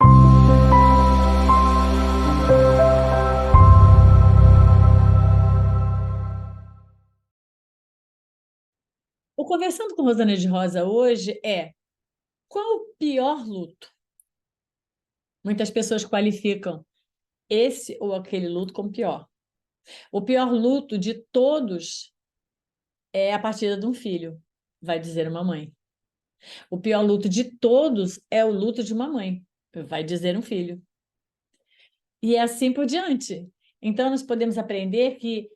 O Conversando com Rosana de Rosa hoje é: qual o pior luto? Muitas pessoas qualificam esse ou aquele luto como pior. O pior luto de todos é a partida de um filho, vai dizer uma mãe. O pior luto de todos é o luto de uma mãe, vai dizer um filho. E assim por diante. Então, nós podemos aprender que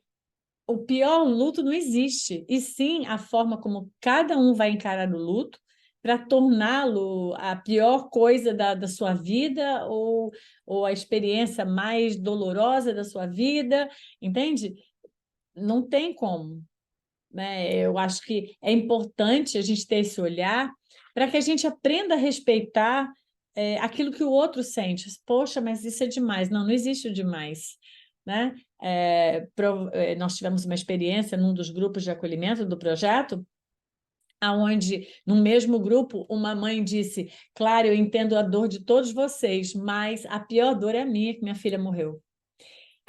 o pior luto não existe, e sim a forma como cada um vai encarar o luto para torná-lo a pior coisa da sua vida ou a experiência mais dolorosa da sua vida, entende? Não tem como, né? Eu acho que é importante a gente ter esse olhar para que a gente aprenda a respeitar aquilo que o outro sente. Poxa, mas isso é demais. Não, não existe o demais, né? Nós tivemos uma experiência num dos grupos de acolhimento do projeto, aonde no mesmo grupo uma mãe disse: claro, eu entendo a dor de todos vocês, mas a pior dor é a minha, que minha filha morreu.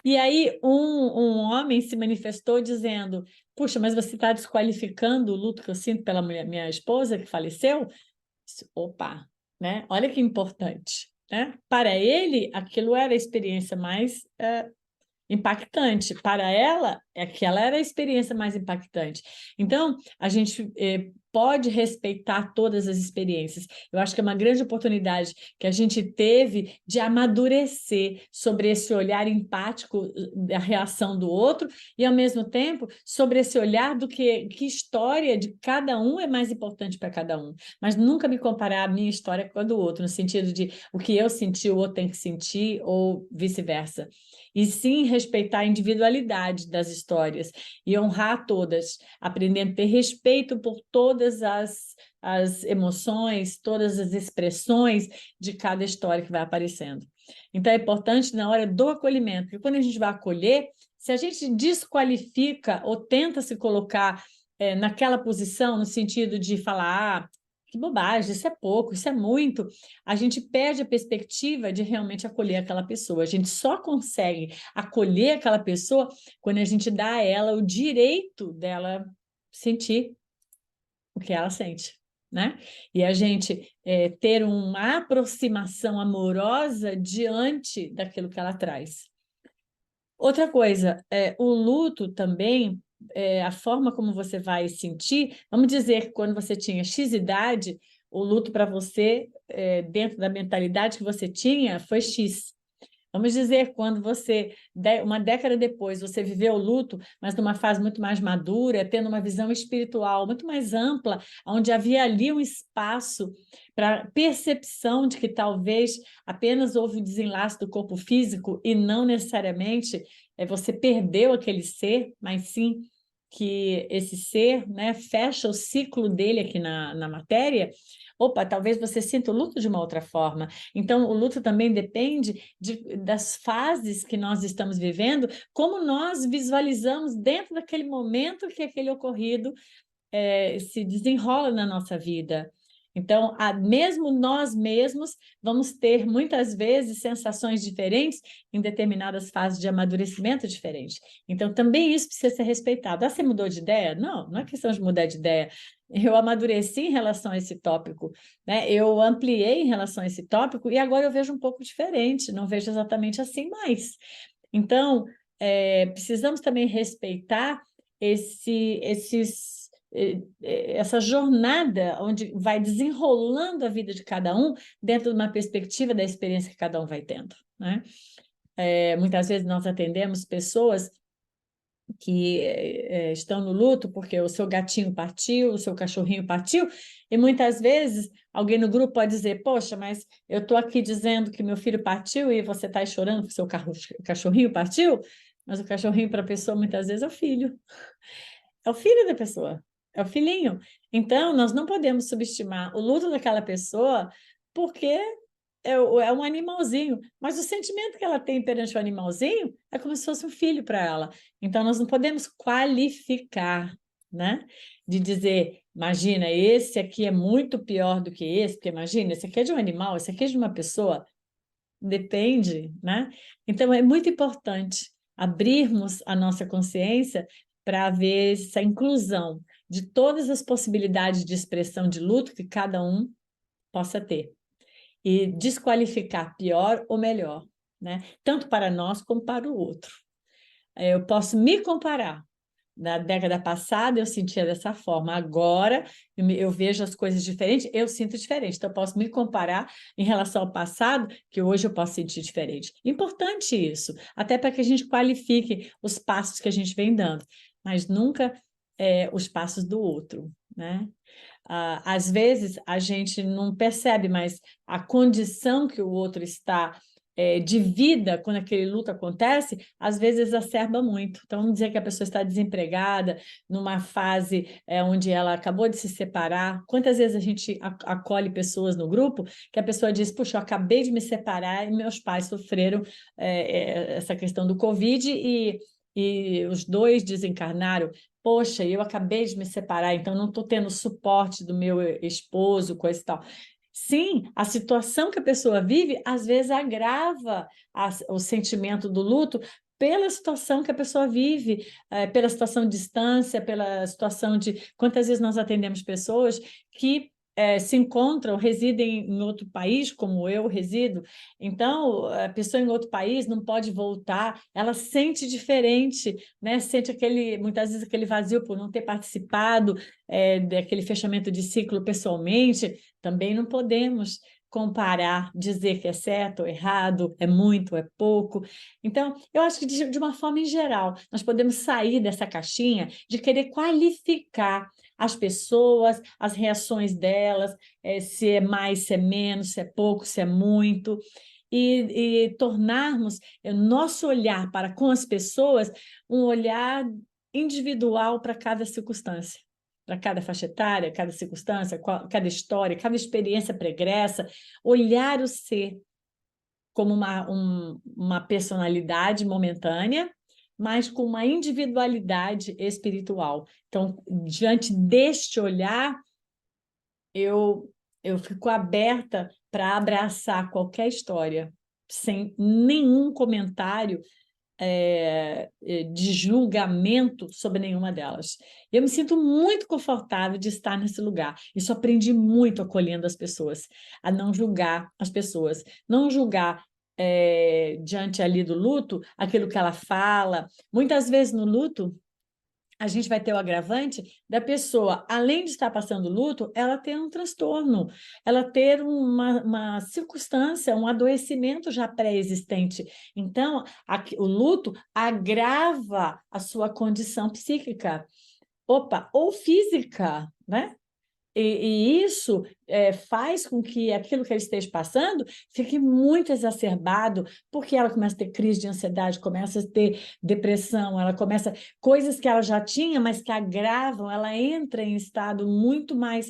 E aí um homem se manifestou dizendo: puxa, mas você está desqualificando o luto que eu sinto pela minha esposa que faleceu? Opa, né? Olha que importante, né? Para ele, aquilo era a experiência mais impactante. Para ela, aquela era a experiência mais impactante. Então, a gente pode respeitar todas as experiências. Eu acho que é uma grande oportunidade que a gente teve de amadurecer sobre esse olhar empático da reação do outro e, ao mesmo tempo, sobre esse olhar do que história de cada um é mais importante para cada um. Mas nunca me comparar a minha história com a do outro, no sentido de o que eu senti, o outro tem que sentir, ou vice-versa, e sim respeitar a individualidade das histórias e honrar todas, aprendendo a ter respeito por todas as emoções, todas as expressões de cada história que vai aparecendo. Então, é importante na hora do acolhimento, porque quando a gente vai acolher, se a gente desqualifica ou tenta se colocar naquela posição, no sentido de falar, que bobagem, isso é pouco, isso é muito, a gente perde a perspectiva de realmente acolher aquela pessoa. A gente só consegue acolher aquela pessoa quando a gente dá a ela o direito dela sentir o que ela sente, né? E a gente ter uma aproximação amorosa diante daquilo que ela traz. Outra coisa, o luto também, a forma como você vai sentir, vamos dizer que quando você tinha X idade, o luto para você, dentro da mentalidade que você tinha, foi X. Vamos dizer, quando você, uma década depois, você viveu o luto, mas numa fase muito mais madura, tendo uma visão espiritual muito mais ampla, onde havia ali um espaço para percepção de que talvez apenas houve o desenlace do corpo físico e não necessariamente você perdeu aquele ser, mas sim que esse ser, né, fecha o ciclo dele aqui na matéria. Opa, talvez você sinta o luto de uma outra forma. Então, o luto também depende das fases que nós estamos vivendo, como nós visualizamos dentro daquele momento que aquele ocorrido se desenrola na nossa vida. Então, mesmo nós mesmos vamos ter, muitas vezes, sensações diferentes em determinadas fases de amadurecimento diferentes. Então, também isso precisa ser respeitado. Ah, você mudou de ideia? Não, não é questão de mudar de ideia. Eu amadureci em relação a esse tópico, né? Eu ampliei em relação a esse tópico e agora eu vejo um pouco diferente, não vejo exatamente assim mais. Então, precisamos também respeitar essa jornada onde vai desenrolando a vida de cada um dentro de uma perspectiva da experiência que cada um vai tendo, né? Muitas vezes nós atendemos pessoas que estão no luto porque o seu gatinho partiu, o seu cachorrinho partiu, e muitas vezes alguém no grupo pode dizer: poxa, mas eu estou aqui dizendo que meu filho partiu e você está chorando que o seu cachorrinho partiu, mas o cachorrinho para a pessoa muitas vezes é o filho da pessoa, é o filhinho. Então, nós não podemos subestimar o luto daquela pessoa porque é um animalzinho, mas o sentimento que ela tem perante o animalzinho é como se fosse um filho para ela. Então, nós não podemos qualificar, né? De dizer, imagina, esse aqui é muito pior do que esse, porque imagina, esse aqui é de um animal, esse aqui é de uma pessoa. depende, né? Então, é muito importante abrirmos a nossa consciência para ver essa inclusão de todas as possibilidades de expressão de luto que cada um possa ter. E desqualificar pior ou melhor, né? Tanto para nós como para o outro. Eu posso me comparar. Na década passada eu sentia dessa forma, agora eu vejo as coisas diferentes, eu sinto diferente. Então, eu posso me comparar em relação ao passado, que hoje eu posso sentir diferente. Importante isso, até para que a gente qualifique os passos que a gente vem dando, mas nunca os passos do outro, né? Às vezes a gente não percebe, mas a condição que o outro está de vida, quando aquele luto acontece, às vezes exacerba muito. Então, vamos dizer que a pessoa está desempregada, numa fase onde ela acabou de se separar. Quantas vezes a gente acolhe pessoas no grupo que a pessoa diz, puxa, eu acabei de me separar e meus pais sofreram essa questão do Covid e os dois desencarnaram. Poxa, eu acabei de me separar, então não estou tendo suporte do meu esposo, coisa e tal. Sim, a situação que a pessoa vive, às vezes, agrava o sentimento do luto pela situação que a pessoa vive, pela situação de distância, pela situação de... Quantas vezes nós atendemos pessoas que se encontram, residem em outro país, como eu resido, então a pessoa em outro país não pode voltar, ela sente diferente, né? Sente muitas vezes aquele vazio por não ter participado daquele fechamento de ciclo pessoalmente. Também não podemos comparar, dizer que é certo ou errado, é muito, é pouco. Então, eu acho que de uma forma em geral, nós podemos sair dessa caixinha de querer qualificar as pessoas, as reações delas, se é mais, se é menos, se é pouco, se é muito, e tornarmos o nosso olhar para com as pessoas um olhar individual para cada circunstância, para cada faixa etária, cada circunstância, cada história, cada experiência pregressa, olhar o ser como uma personalidade momentânea, mas com uma individualidade espiritual. Então, diante deste olhar, eu fico aberta para abraçar qualquer história, sem nenhum comentário de julgamento sobre nenhuma delas. Eu me sinto muito confortável de estar nesse lugar. Isso aprendi muito acolhendo as pessoas, a não julgar as pessoas, não julgar diante ali do luto aquilo que ela fala. Muitas vezes no luto a gente vai ter o agravante da pessoa, além de estar passando luto, ela ter um transtorno, ela ter uma circunstância, um adoecimento já pré-existente. Então, o luto agrava a sua condição psíquica, ou física, né? E isso faz com que aquilo que ela esteja passando fique muito exacerbado, porque ela começa a ter crise de ansiedade, começa a ter depressão, ela começa... Coisas que ela já tinha, mas que agravam, ela entra em estado muito mais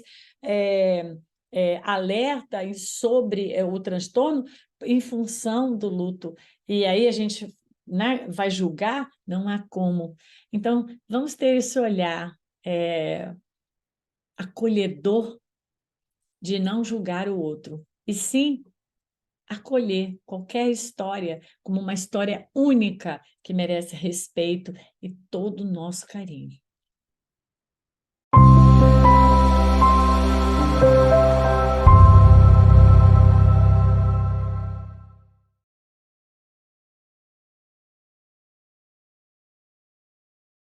alerta sobre o transtorno em função do luto. E aí a gente, né, vai julgar? Não há como. Então, vamos ter esse olhar acolhedor de não julgar o outro, e sim acolher qualquer história como uma história única que merece respeito e todo o nosso carinho.